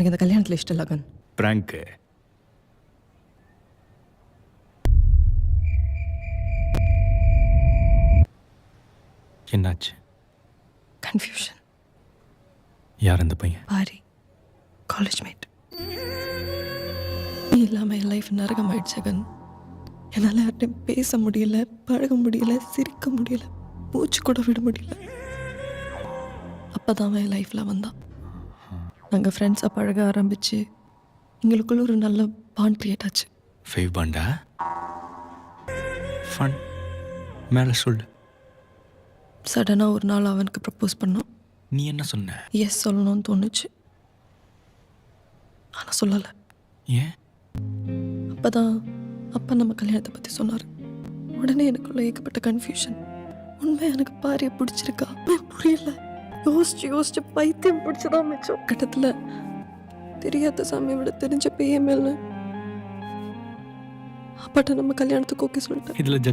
எனக்கு இந்த கல்யாணத்தில் இஷ்டம் இல்லை கன். பிராங்க். என்னாச்சு? கன்ஃபியூஷன். யார் அந்த பையன்? Paari, college mate. நீ இல்லாமல் என் லைஃப் நரகம் ஆயிடுச்சு கன். என்னால் யார்ட்டையும் பேச முடியல, பழக முடியல, சிரிக்க முடியல, மூச்சு கூட விட முடியல. அப்போ தான் அவன் என் லைஃப்பில் வந்தான். நாங்கள் ஃப்ரெண்ட்ஸாக பழக ஆரம்பித்து எங்களுக்குள்ள ஒரு நல்ல பாண்ட் கிரியேட் ஆச்சு. ஃபைவ் பாண்டா? ஃபன். மேலே சொல்லு. சடனாக ஒரு நாள் அவனுக்கு ப்ரப்போஸ் பண்ணோம். நீ என்ன சொன்ன? எஸ் சொல்லணும்னு தோணுச்சு, ஆனால் சொல்லலை. ஏன்? அப்போ தான் அப்பா நம்ம கல்யாணத்தை பற்றி சொன்னார். உடனே எனக்குள்ள ஏகப்பட்ட கன்ஃபியூஷன். உண்மை எனக்கு பாரியை பிடிச்சிருக்கா புரியல. யோசிச்சு பைத்தியம் பிடிச்சதான் மிச்சம். கட்டத்தில் தெரியாத சாமியை விட தெரிஞ்ச பேயமேல்னு அப்பாட்ட நம்ம கல்யாணத்துக்கு ஓகே சொல்லிட்டேன். இதில்